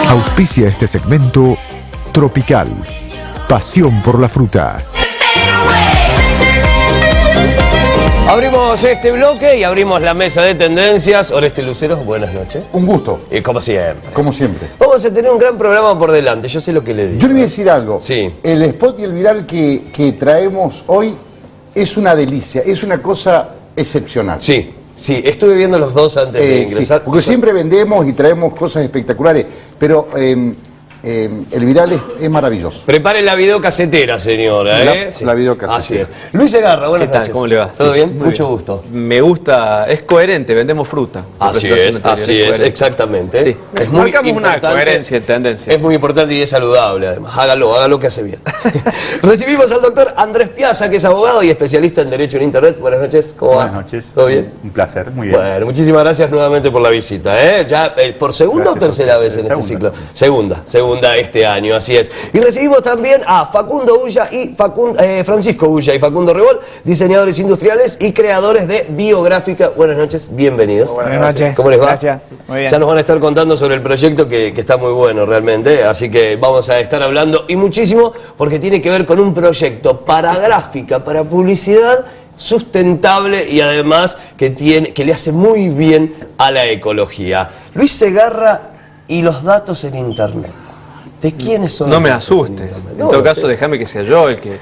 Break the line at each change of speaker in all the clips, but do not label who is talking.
Auspicia este segmento Tropical, pasión por la fruta.
Abrimos este bloque y abrimos la mesa de tendencias. Oreste Lucero, buenas noches.
Un gusto.
Y como siempre.
Como siempre.
Vamos a tener un gran programa por delante, yo sé lo que le digo.
Yo le voy a decir algo.
Sí.
El spot y el viral que traemos hoy es una delicia, es una cosa excepcional.
Sí, sí, estuve viendo los dos antes de ingresar.
Sí, porque siempre vendemos y traemos cosas espectaculares, pero el viral es maravilloso.
Prepare la videocasetera, señora.
La videocasetera.
Así es. Luis Segarra, buenas
¿Qué tal?
noches.
¿Cómo le va?
¿Todo
Sí,
bien?
muy
Mucho
bien.
gusto.
Me gusta, es coherente, vendemos fruta.
Así es, exactamente.
Sí.
Es muy
Marcamos una
importante.
coherencia en tendencias.
Es muy importante y es saludable, además. Hágalo que hace bien. Recibimos al doctor Andrés Piazza, que es abogado y especialista en Derecho en Internet. Buenas noches, ¿cómo va?
Buenas noches.
¿Todo bien?
Un placer, muy bien.
Bueno, muchísimas gracias nuevamente por la visita. Ya por segunda
Gracias
o tercera
a
vez en
ustedes.
este ciclo. Segunda este año, así es. Y recibimos también a Facundo Ulla y Francisco Ulla y Facundo Rebol, diseñadores industriales y creadores de Biográfica. Buenas noches, bienvenidos.
Buenas noches.
¿Cómo les va?
Gracias. Muy bien.
Ya nos van a estar contando sobre el proyecto que está muy bueno realmente, así que vamos a estar hablando y muchísimo porque tiene que ver con un proyecto para gráfica, para publicidad sustentable y además que le hace muy bien a la ecología. Luis Segarra y los datos en Internet. ¿De quiénes son?
No
los
me
datos en
asustes.
Internet?
En
No,
todo
no
caso,
sé.
déjame que sea yo el que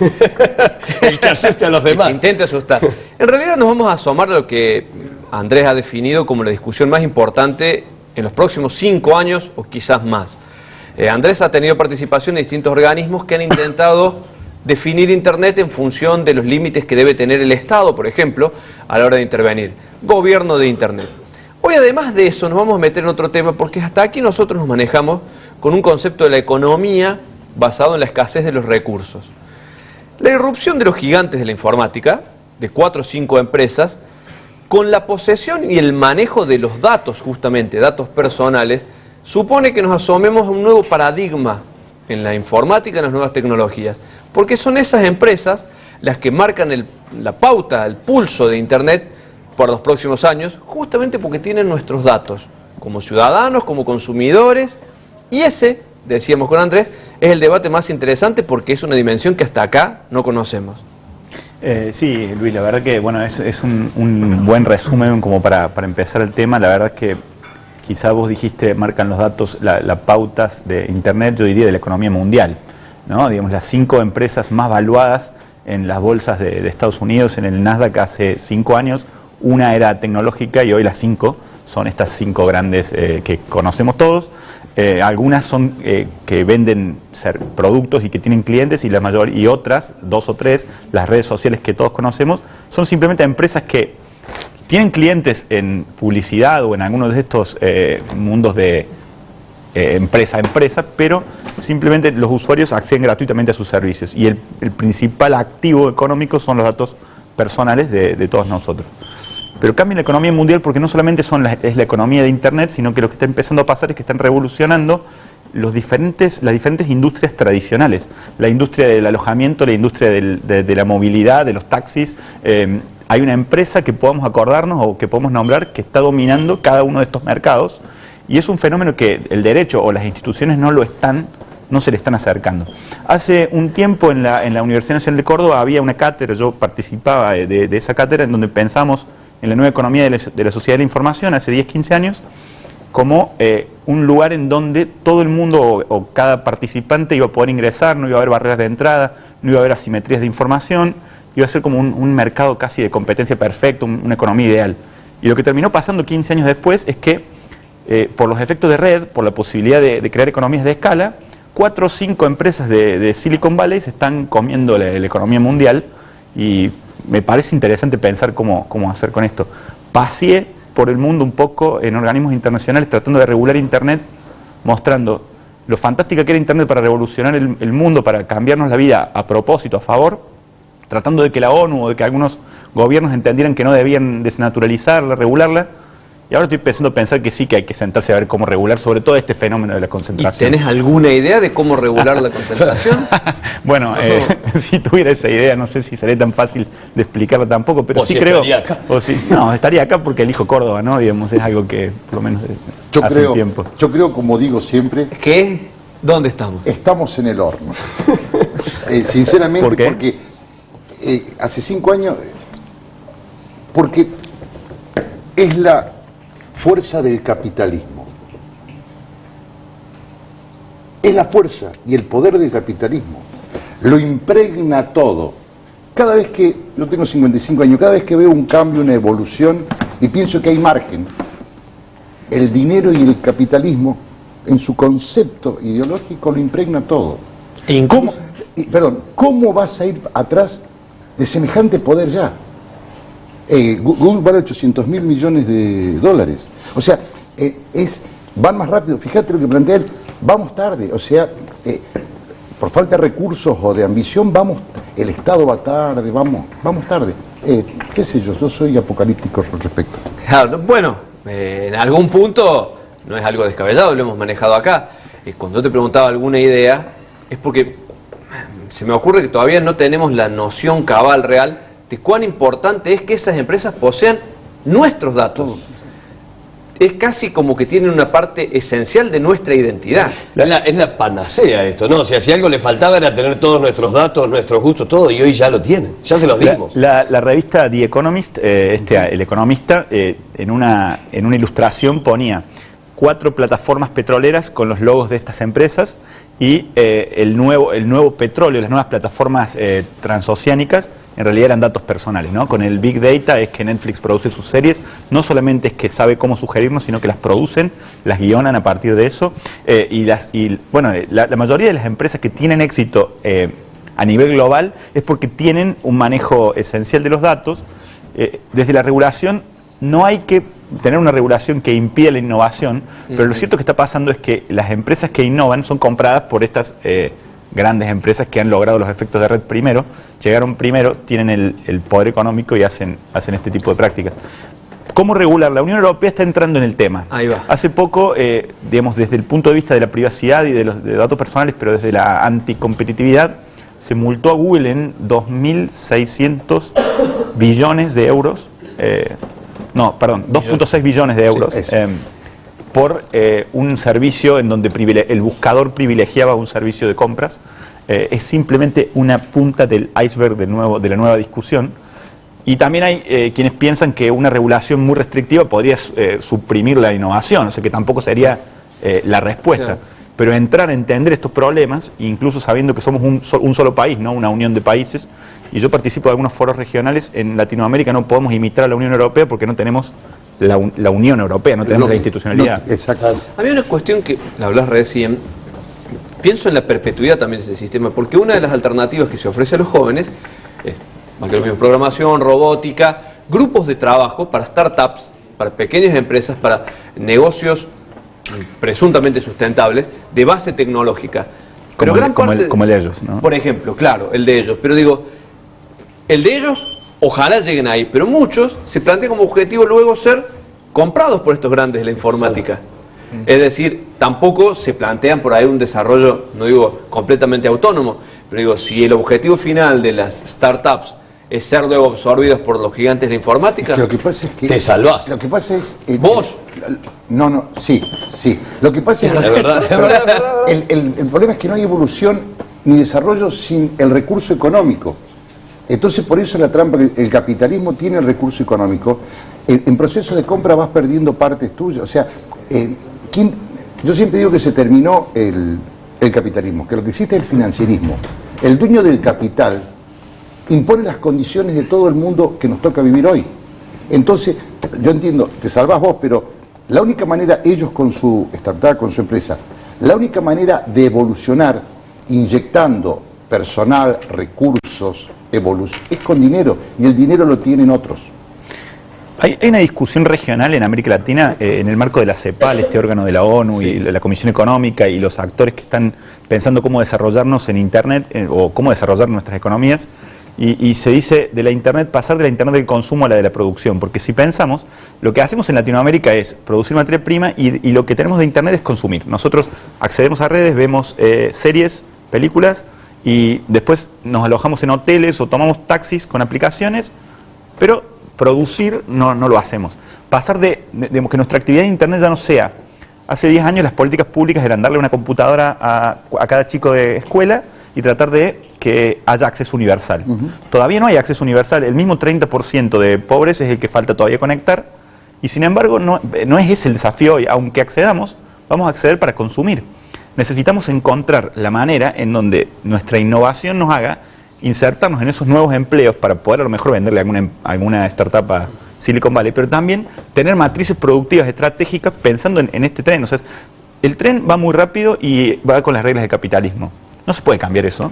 El que asuste a los demás.
intente asustar. En realidad nos vamos a asomar a lo que Andrés ha definido como la discusión más importante en los próximos 5 años o quizás más. Andrés ha tenido participación en distintos organismos que han intentado definir Internet en función de los límites que debe tener el Estado, por ejemplo, a la hora de intervenir. Gobierno de Internet. Hoy, además de eso, nos vamos a meter en otro tema porque hasta aquí nosotros nos manejamos con un concepto de la economía basado en la escasez de los recursos. La irrupción de los gigantes de la informática, de 4 o 5 empresas, con la posesión y el manejo de los datos, justamente, datos personales, supone que nos asomemos a un nuevo paradigma en la informática, en las nuevas tecnologías, porque son esas empresas las que marcan la pauta, el pulso de Internet por los próximos años, justamente porque tienen nuestros datos, como ciudadanos, como consumidores, y ese, decíamos con Andrés, es el debate más interesante porque es una dimensión que hasta acá no conocemos.
Sí, Luis, la verdad que bueno, es un buen resumen como para empezar el tema. La verdad que quizá vos dijiste, marcan los datos, las pautas de Internet, yo diría de la economía mundial, ¿no? Digamos, las 5 empresas más valuadas en las bolsas de Estados Unidos, en el Nasdaq hace 5 años, una era tecnológica y hoy las 5 son estas 5 grandes que conocemos todos. Algunas son que venden productos y que tienen clientes y otras, 2 o 3, las redes sociales que todos conocemos, son simplemente empresas que tienen clientes en publicidad o en algunos de estos mundos de empresa a empresa, pero simplemente los usuarios acceden gratuitamente a sus servicios y el principal activo económico son los datos personales de todos nosotros. Pero cambia la economía mundial porque no solamente es la economía de Internet, sino que lo que está empezando a pasar es que están revolucionando las diferentes industrias tradicionales. La industria del alojamiento, la industria de la movilidad, de los taxis. Hay una empresa que podamos acordarnos o que podemos nombrar que está dominando cada uno de estos mercados y es un fenómeno que el derecho o las instituciones no se le están acercando. Hace un tiempo en la Universidad Nacional de Córdoba había una cátedra, yo participaba de esa cátedra en donde pensamos en la nueva economía de la sociedad de la información hace 10, 15 años, como un lugar en donde todo el mundo o cada participante iba a poder ingresar, no iba a haber barreras de entrada, no iba a haber asimetrías de información, iba a ser como un mercado casi de competencia perfecto, una economía ideal. Y lo que terminó pasando 15 años después es que, por los efectos de red, por la posibilidad de crear economías de escala, 4 o 5 empresas de Silicon Valley se están comiendo la economía mundial y me parece interesante pensar cómo hacer con esto. Paseé por el mundo un poco en organismos internacionales tratando de regular Internet, mostrando lo fantástica que era Internet para revolucionar el mundo, para cambiarnos la vida a propósito, a favor, tratando de que la ONU o de que algunos gobiernos entendieran que no debían desnaturalizarla, regularla, Y ahora estoy empezando a pensar que sí que hay que sentarse a ver cómo regular sobre todo este fenómeno de la
¿Y
concentración.
tenés alguna idea de cómo regular la concentración?
Bueno, si tuviera esa idea, no sé si sería tan fácil de explicarla tampoco, pero
O
sí
si
creo...
estaría acá.
No, estaría acá porque elijo Córdoba, ¿no? Digamos, es algo que por lo menos hace un tiempo.
Yo creo, como digo siempre,
¿Qué? ¿Dónde estamos?
estamos en el horno. Sinceramente,
¿Por qué?
porque hace 5 años, porque es la fuerza del capitalismo. Es la fuerza y el poder del capitalismo. Lo impregna todo. Cada vez que, yo tengo 55 años, cada vez que veo un cambio, una evolución, y pienso que hay margen, el dinero y el capitalismo, en su concepto ideológico, lo impregna todo. ¿Cómo vas a ir atrás de semejante poder ya? Google vale 800 mil millones de dólares. O sea, van más rápido. Fíjate lo que plantea él, vamos tarde. O sea, por falta de recursos o de ambición, el Estado va tarde, vamos tarde. Qué sé yo soy apocalíptico al respecto.
Claro, bueno, en algún punto no es algo descabellado, lo hemos manejado acá. Cuando yo te preguntaba alguna idea, es porque se me ocurre que todavía no tenemos la noción cabal real de cuán importante es que esas empresas posean nuestros datos. Es casi como que tienen una parte esencial de nuestra identidad.
Es la panacea esto, ¿no? O sea, si algo le faltaba era tener todos nuestros datos, nuestros gustos, todo, y hoy ya lo tienen, ya se los dimos.
La revista The Economist, el economista, en una ilustración ponía 4 plataformas petroleras con los logos de estas empresas y el nuevo petróleo, las nuevas plataformas transoceánicas, en realidad eran datos personales, ¿no? Con el Big Data es que Netflix produce sus series, no solamente es que sabe cómo sugerirnos, sino que las producen, las guionan a partir de eso, la mayoría de las empresas que tienen éxito a nivel global es porque tienen un manejo esencial de los datos. Desde la regulación, no hay que tener una regulación que impida la innovación, pero lo cierto que está pasando es que las empresas que innovan son compradas por estas grandes empresas que han logrado los efectos de red primero, llegaron primero, tienen el poder económico y hacen este tipo de prácticas. ¿Cómo regular? La Unión Europea está entrando en el tema.
Ahí va.
Hace poco, digamos, desde el punto de vista de la privacidad y de los datos personales, pero desde la anticompetitividad, se multó a Google en 2.600 billones de euros, 2.6 billones de euros,
Sí,
por un servicio en donde el buscador privilegiaba un servicio de compras. Es simplemente una punta del iceberg de la nueva discusión. Y también hay quienes piensan que una regulación muy restrictiva podría suprimir la innovación, o sea que tampoco sería la respuesta.
Claro.
Pero entrar a entender estos problemas, incluso sabiendo que somos un solo país, no una unión de países, y yo participo de algunos foros regionales, en Latinoamérica no podemos imitar a la Unión Europea porque no tenemos la Unión Europea, no tenemos la institucionalidad.
Exacto.
Había una cuestión que la hablas recién, pienso en la perpetuidad también de ese sistema, porque una de las alternativas que se ofrece a los jóvenes es, más que lo mismo, programación, robótica, grupos de trabajo para startups, para pequeñas empresas, para negocios presuntamente sustentables, de base tecnológica. Pero
Como el de ellos, ¿no?
Por ejemplo, claro, el de ellos. Pero digo, el de ellos, ojalá lleguen ahí, pero muchos se plantean como objetivo luego ser comprados por estos grandes de la informática. Es decir, tampoco se plantean por ahí un desarrollo, no digo completamente autónomo, pero digo, si el objetivo final de las startups es ser luego absorbidos por los gigantes de la informática,
Lo que pasa es que
te salvás.
Lo que pasa es
¿Vos?
Sí. Lo que pasa es
Es verdad, es verdad.
El problema es que no hay evolución ni desarrollo sin el recurso económico. Entonces, por eso la trampa, el capitalismo tiene el recurso económico. En proceso de compra vas perdiendo partes tuyas. O sea, yo siempre digo que se terminó el capitalismo, que lo que existe es el financierismo. El dueño del capital impone las condiciones de todo el mundo que nos toca vivir hoy. Entonces, yo entiendo, te salvás vos, pero la única manera, ellos con su startup, con su empresa, la única manera de evolucionar inyectando personal, recursos, es con dinero, y el dinero lo tienen otros.
Hay una discusión regional en América Latina en el marco de la CEPAL, este órgano de la ONU, y la Comisión Económica y los actores que están pensando cómo desarrollarnos en Internet o cómo desarrollar nuestras economías, Y se dice de la Internet, pasar de la Internet del consumo a la de la producción, porque si pensamos, lo que hacemos en Latinoamérica es producir materia prima y lo que tenemos de Internet es consumir. Nosotros accedemos a redes, vemos series, películas y después nos alojamos en hoteles o tomamos taxis con aplicaciones, pero producir no lo hacemos. Pasar de que nuestra actividad en Internet ya no sea, hace 10 años las políticas públicas eran darle una computadora a cada chico de escuela y tratar de que haya acceso universal. Todavía no hay acceso universal, el mismo 30% de pobres es el que falta todavía conectar, y sin embargo no es ese el desafío hoy. Aunque accedamos, vamos a acceder para consumir. Necesitamos encontrar la manera en donde nuestra innovación nos haga insertarnos en esos nuevos empleos para poder a lo mejor venderle a alguna startup a Silicon Valley, pero también tener matrices productivas estratégicas pensando en este tren. O sea, el tren va muy rápido y va con las reglas del capitalismo. No se puede cambiar eso,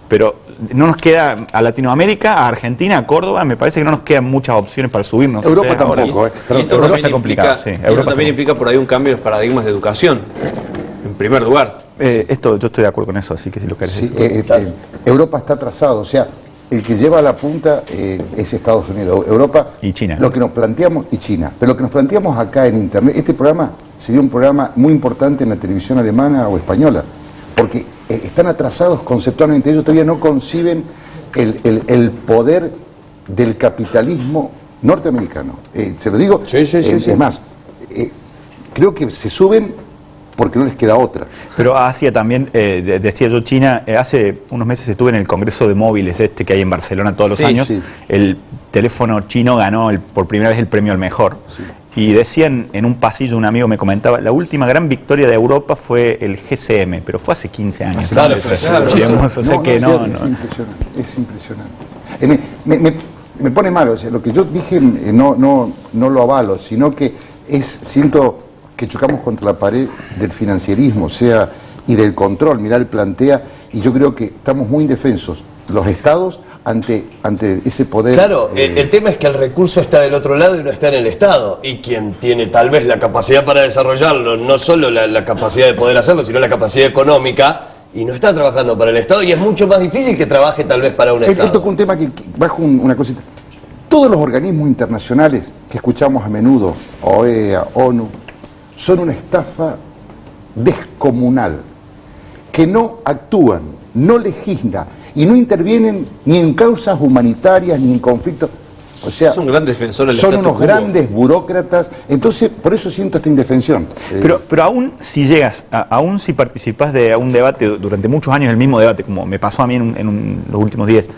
pero no nos queda a Latinoamérica, a Argentina, a Córdoba, me parece que no nos quedan muchas opciones para subirnos.
Europa tampoco,
Y esto
Europa está complicado. Sí,
Europa también implica por ahí un cambio en los paradigmas de educación, en primer lugar.
yo estoy de acuerdo con eso, así que si lo querés.
Sí, Europa está atrasado, o sea, el que lleva a la punta es Estados Unidos. Europa
y China.
Lo que nos planteamos, y China, pero lo que nos planteamos acá en Internet, este programa sería un programa muy importante en la televisión alemana o española, porque están atrasados conceptualmente, ellos todavía no conciben el poder del capitalismo norteamericano. Se lo digo,
Sí.
es más, creo que se suben porque no les queda otra.
Pero Asia también, decía yo, China, hace unos meses estuve en el Congreso de Móviles que hay en Barcelona todos los años.
Sí.
El teléfono chino ganó por primera vez el premio al mejor. Sí. Y decían en un pasillo, un amigo me comentaba, la última gran victoria de Europa fue el GSM, pero fue hace 15 años.
Claro,
Digamos, o sea que
Es impresionante, es impresionante. Me pone mal, o sea, lo que yo dije no lo avalo, sino que siento que chocamos contra la pared del financierismo, o sea, y del control. Mirá, él plantea, y yo creo que estamos muy indefensos, los estados, ante ese poder.
Claro, el tema es que el recurso está del otro lado y no está en el Estado. Y quien tiene tal vez la capacidad para desarrollarlo, no solo la capacidad de poder hacerlo, sino la capacidad económica, y no está trabajando para el Estado, y es mucho más difícil que trabaje tal vez para un
Él
Estado.
toca un tema que bajo una cosita. Todos los organismos internacionales que escuchamos a menudo, OEA, ONU, son una estafa descomunal, que no actúan, no legislan y no intervienen ni en causas humanitarias ni en conflictos. O sea,
Son grandes defensores del
son
statu
unos
quo.
grandes burócratas. Entonces, por eso siento esta indefensión.
Pero aún si llegas, aún si participas de un debate durante muchos años, el mismo debate, como me pasó a mí en los últimos 10,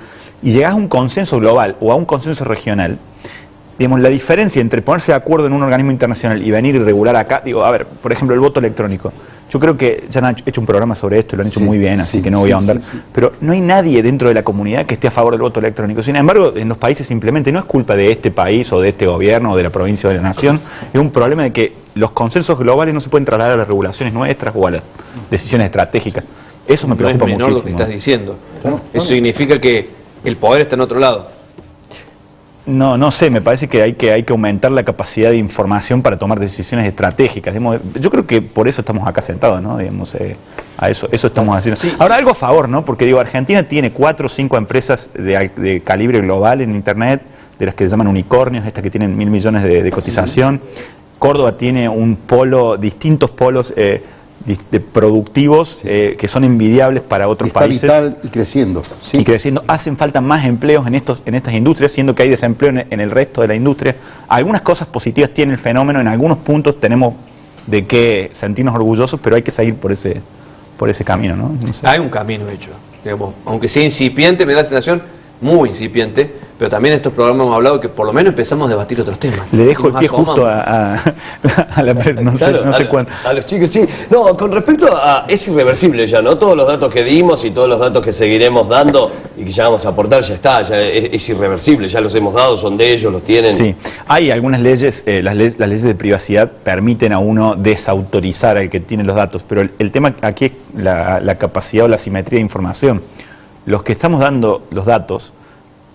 y llegas a un consenso global o a un consenso regional, digamos, la diferencia entre ponerse de acuerdo en un organismo internacional y venir y regular acá, digo, a ver, por ejemplo, el voto electrónico. Yo creo que ya han hecho un programa sobre esto, lo han hecho muy bien, así que no voy a ahondar. Pero no hay nadie dentro de la comunidad que esté a favor del voto electrónico. Sin embargo, en los países simplemente no es culpa de este país o de este gobierno o de la provincia o de la nación, es un problema de que los consensos globales no se pueden trasladar a las regulaciones nuestras o a las decisiones estratégicas. Eso me preocupa
No es menor
muchísimo.
lo que estás diciendo. Eso significa que el poder está en otro lado.
No sé, me parece que hay que aumentar la capacidad de información para tomar decisiones estratégicas. Digamos, yo creo que por eso estamos acá sentados, ¿no? Digamos, a eso estamos haciendo.
Sí.
Ahora, algo a favor, ¿no? Porque digo, Argentina tiene 4 o 5 empresas de calibre global en Internet, de las que se llaman unicornios, estas que tienen 1.000 millones de cotización. Córdoba tiene un polo, distintos polos productivos que son envidiables para otros
Está
países.
vital y creciendo.
Y creciendo. Hacen falta más empleos en estas industrias, siendo que hay desempleo en el resto de la industria. Algunas cosas positivas tiene el fenómeno, en algunos puntos tenemos de qué sentirnos orgullosos, pero hay que seguir por ese camino, ¿no? No sé.
Hay un camino hecho, digamos, aunque sea incipiente, me da la sensación muy incipiente, pero también en estos programas hemos hablado que por lo menos empezamos a debatir otros temas.
Le dejo
Y
el
nos
pie
asomamos.
justo a la no
Claro,
sé cuándo.
a los chicos, sí. No, con respecto a... Es irreversible ya, ¿no? Todos los datos que dimos y todos los datos que seguiremos dando y que ya vamos a aportar, ya está, ya es irreversible, ya los hemos dado, son de ellos, los tienen.
Sí, hay algunas leyes, las leyes de privacidad permiten a uno desautorizar al que tiene los datos, pero el tema aquí es la capacidad o la simetría de información. Los que estamos dando los datos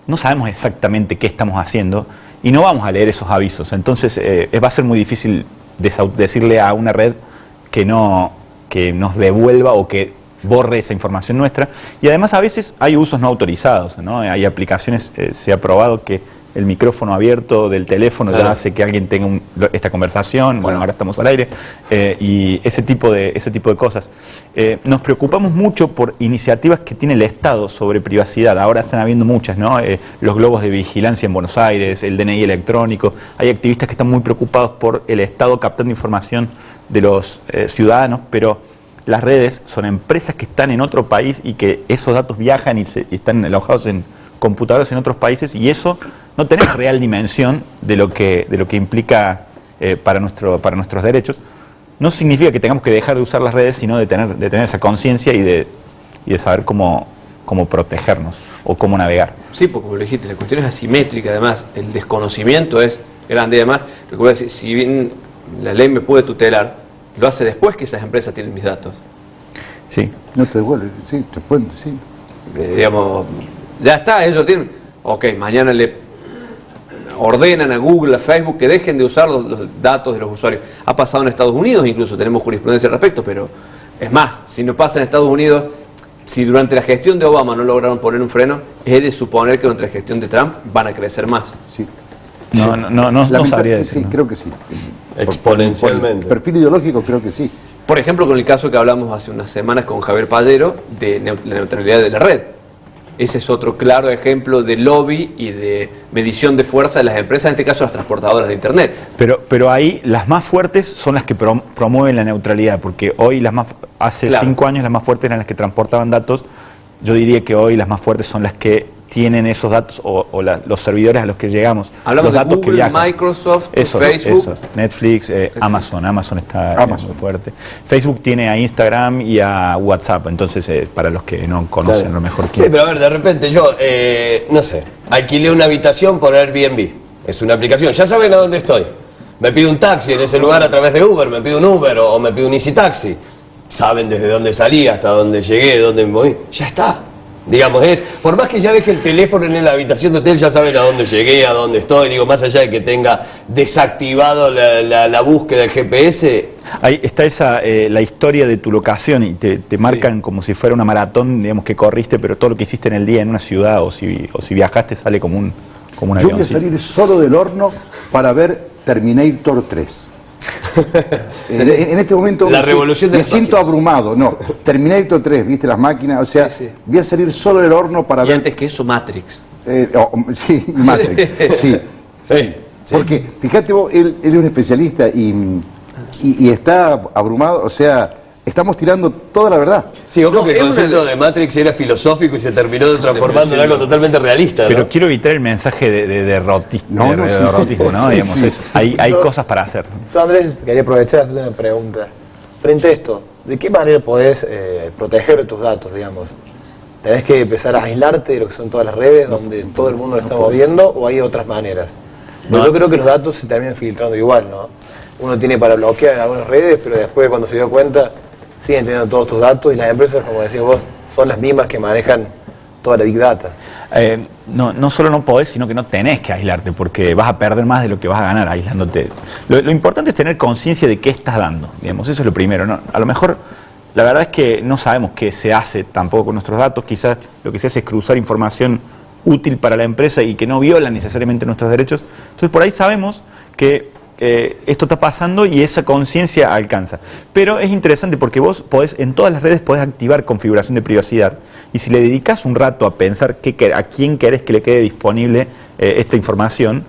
no sabemos exactamente qué estamos haciendo y no vamos a leer esos avisos. Entonces va a ser muy difícil decirle a una red que nos devuelva o que borre esa información nuestra. Y además a veces hay usos no autorizados, ¿no? Hay aplicaciones, se ha probado que el micrófono abierto del teléfono ya hace que alguien tenga esta conversación. Bueno, ahora estamos al aire, y ese tipo de cosas. Nos preocupamos mucho por iniciativas que tiene el Estado sobre privacidad. Ahora están habiendo muchas, ¿no? Los globos de vigilancia en Buenos Aires, el DNI electrónico. Hay activistas que están muy preocupados por el Estado captando información de los ciudadanos, pero las redes son empresas que están en otro país y que esos datos viajan y están alojados en computadoras en otros países, y eso no tenemos real dimensión de lo que implica para nuestros derechos. No significa que tengamos que dejar de usar las redes, sino de tener esa conciencia y de saber cómo protegernos o cómo navegar.
Sí, porque como lo dijiste, la cuestión es asimétrica, además, el desconocimiento es grande, y además, recuerda, si bien la ley me puede tutelar, lo hace después que esas empresas tienen mis datos.
Sí. No te devuelve, sí, te pueden, sí.
Digamos, ya está, ellos tienen... Ok, mañana le ordenan a Google, a Facebook que dejen de usar los datos de los usuarios. Ha pasado en Estados Unidos, incluso tenemos jurisprudencia al respecto, pero es más, si no pasa en Estados Unidos, si durante la gestión de Obama no lograron poner un freno, es de suponer que durante la gestión de Trump van a crecer más.
Sí.
No sabría decir.
Sí, creo que sí.
Exponencialmente.
Por el perfil ideológico creo que sí.
Por ejemplo, con el caso que hablamos hace unas semanas con Javier Pallero, de la neutralidad de la red. Ese es otro claro ejemplo de lobby y de medición de fuerza de las empresas, en este caso las transportadoras de Internet.
Pero ahí las más fuertes son las que promueven la neutralidad, porque hoy hace 5 años las más fuertes eran las que transportaban datos. Yo diría que hoy las más fuertes son las que tienen esos datos los servidores a los que llegamos.
Hablamos
los datos
de Google, Microsoft, Facebook.
Netflix, Amazon está muy fuerte. Facebook tiene a Instagram y a WhatsApp, entonces para los que no conocen lo mejor que...
Sí, pero a ver, de repente yo, no sé, alquilé una habitación por Airbnb. Es una aplicación, ya saben a dónde estoy. Me pido un taxi en ese lugar a través de Uber, me pido un Uber o me pido un Easy Taxi. Saben desde dónde salí, hasta dónde llegué, dónde me moví. Ya está. Digamos, por más que ya deje el teléfono en la habitación de hotel, ya saben a dónde llegué, a dónde estoy. Digo, más allá de que tenga desactivado la búsqueda del GPS.
Ahí está la historia de tu locación y te marcan como si fuera una maratón, digamos, que corriste, pero todo lo que hiciste en el día en una ciudad o si viajaste sale como un avión.
Yo voy a salir solo del horno para ver Terminator 3. En este momento
la revolución de
me siento abrumado. No, Terminator 3, viste las máquinas, o sea, voy a salir solo del horno para ver.
Antes que eso, Matrix.
Sí, Matrix. Sí. Porque fíjate vos, él es un especialista y está abrumado, o sea, estamos tirando toda la verdad.
Sí, ojo que el concepto de Matrix era filosófico y se terminó transformando en algo totalmente realista, ¿no?
Pero quiero evitar el mensaje de derrotismo, ¿no? Digamos, hay cosas para hacer.
Yo, Andrés, quería aprovechar de hacerte una pregunta. Frente a esto, ¿de qué manera podés proteger tus datos, digamos? ¿Tenés que empezar a aislarte de lo que son todas las redes donde todo el mundo lo está moviendo o hay otras maneras? Yo creo que los datos se terminan filtrando igual, ¿no? Uno tiene para bloquear en algunas redes, pero después cuando se dio cuenta siguen teniendo todos tus datos y las empresas, como decías vos, son las mismas que manejan toda la Big Data.
No solo no podés, sino que no tenés que aislarte, porque vas a perder más de lo que vas a ganar aislándote. Lo importante es tener conciencia de qué estás dando, digamos, eso es lo primero, ¿no? A lo mejor, la verdad es que no sabemos qué se hace tampoco con nuestros datos, quizás lo que se hace es cruzar información útil para la empresa y que no viola necesariamente nuestros derechos. Entonces por ahí sabemos que esto está pasando y esa conciencia alcanza. Pero es interesante porque vos podés, en todas las redes podés activar configuración de privacidad y si le dedicás un rato a pensar a quién querés que le quede disponible esta información,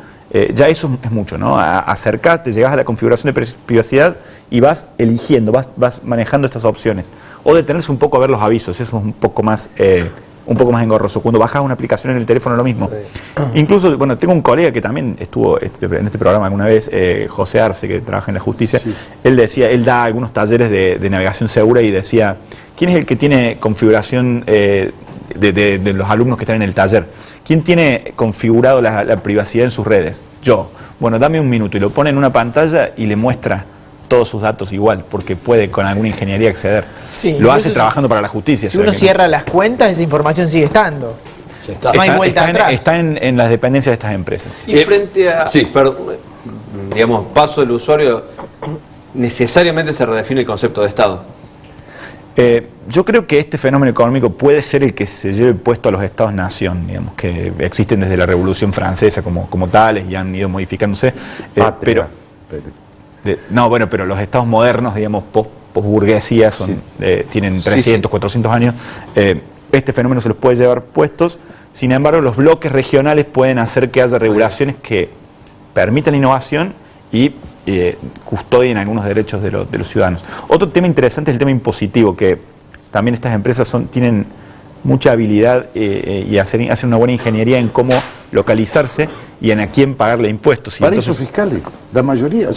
ya eso es mucho, ¿no? Acercate, llegás a la configuración de privacidad y vas eligiendo, vas manejando estas opciones. O detenerse un poco a ver los avisos, eso es un poco más engorroso. Cuando bajas una aplicación en el teléfono, lo mismo. Sí. Incluso, bueno, tengo un colega que también estuvo en este programa alguna vez, José Arce, que trabaja en la justicia. Sí. Él da algunos talleres de navegación segura y decía, ¿quién es el que tiene configuración de los alumnos que están en el taller? ¿Quién tiene configurado la privacidad en sus redes? Yo. Bueno, dame un minuto y lo pone en una pantalla y le muestra todos sus datos igual, porque puede con alguna ingeniería acceder. Sí, lo hace trabajando para la justicia.
Si uno cierra las cuentas, esa información sigue estando. No hay vuelta atrás.
Está en las dependencias de estas empresas.
Y frente a, digamos, paso del usuario, necesariamente se redefine el concepto de Estado.
Yo creo que este fenómeno económico puede ser el que se lleve puesto a los estados-nación, digamos, que existen desde la Revolución Francesa como tales y han ido modificándose. Pero los estados modernos, digamos, posburguesía, tienen 300, 400 años. Este fenómeno se los puede llevar puestos. Sin embargo, los bloques regionales pueden hacer que haya regulaciones que permitan la innovación y custodien algunos derechos de los ciudadanos. Otro tema interesante es el tema impositivo, que también estas empresas tienen mucha habilidad y hacen una buena ingeniería en cómo localizarse y en a quién pagarle impuestos.
Paraísos fiscales, la mayoría,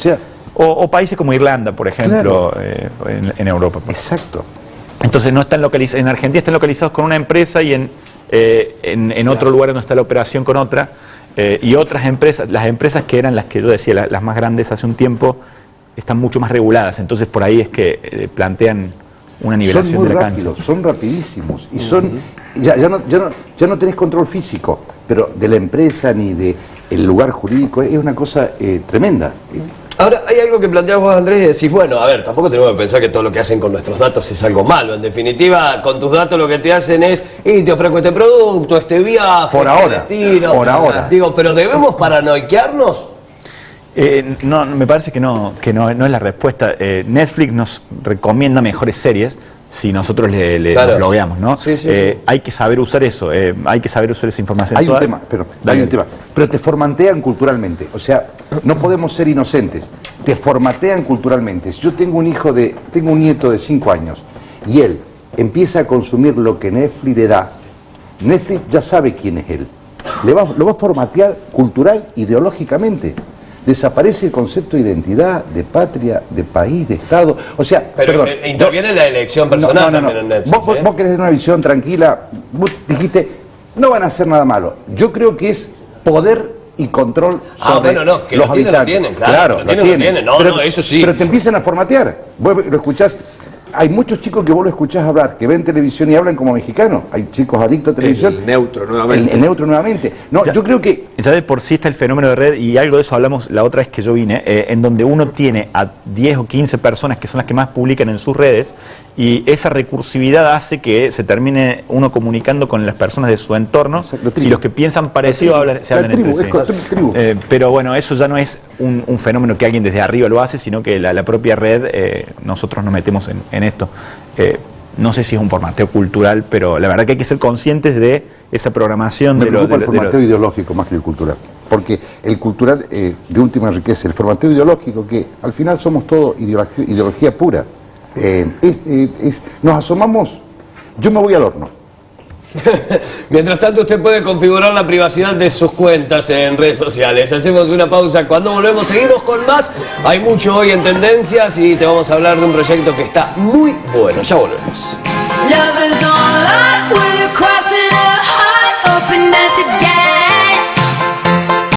o países como Irlanda, por ejemplo, claro. en Europa.
Exacto.
Entonces no están localizados, en Argentina están localizados con una empresa y en otro lugar donde está la operación con otra. Y otras empresas, las empresas que eran las que yo decía, las más grandes hace un tiempo, están mucho más reguladas. Entonces por ahí es que plantean una nivelación de la cancha.
Son rapidísimos y ya no tenés control físico, pero de la empresa ni del lugar jurídico, es una cosa tremenda.
Ahora, hay algo que planteas vos, Andrés, y decís, bueno, a ver, tampoco tenemos que pensar que todo lo que hacen con nuestros datos es algo malo. En definitiva, con tus datos lo que te hacen es, te ofrezco este producto, este viaje, destino.
Por ahora.
Digo, ¿pero debemos paranoiquearnos?
No, me parece que no es la respuesta. Netflix nos recomienda mejores series si nosotros
claro.
nos logueamos, ¿no?
Sí.
Hay que saber usar eso, hay que saber usar esa información.
Hay un tema, pero te formatean culturalmente, o sea, no podemos ser inocentes, te formatean culturalmente. Si yo tengo un nieto de 5 años y él empieza a consumir lo que Netflix le da, Netflix ya sabe quién es él, lo va a formatear cultural, ideológicamente. Desaparece el concepto de identidad, de patria, de país, de Estado. O sea,
pero interviene la elección personal también en Netflix.
Vos querés una visión tranquila, vos dijiste, no van a hacer nada malo. Yo creo que es poder y control sobre
que
los
habitantes.
Lo
tienen, claro. Lo tienen. No, eso sí.
Pero te empiezan a formatear. Vos lo escuchás. Hay muchos chicos que vos lo escuchás hablar, que ven televisión y hablan como mexicanos. Hay chicos adictos a televisión.
El neutro nuevamente.
El neutro nuevamente. No, yo creo que...
Ya de por sí está el fenómeno de red, y algo de eso hablamos la otra vez que yo vine, en donde uno tiene a 10 o 15 personas que son las que más publican en sus redes, y esa recursividad hace que se termine uno comunicando con las personas de su entorno, y los que piensan parecido se hablan entre sí. Pero bueno, eso ya no es un fenómeno que alguien desde arriba lo hace, sino que la propia red, nosotros nos metemos en esto. No sé si es un formateo cultural, pero la verdad que hay que ser conscientes de esa programación.
Me preocupa el formateo ideológico más que el cultural, porque el cultural de última riqueza, el formateo ideológico, que al final somos todo ideología pura. Nos asomamos, yo me voy al horno.
Mientras tanto, usted puede configurar la privacidad de sus cuentas en redes sociales. Hacemos una pausa. Cuando volvemos, seguimos con más. Hay mucho hoy en Tendencias y te vamos a hablar de un proyecto que está muy bueno. Ya volvemos.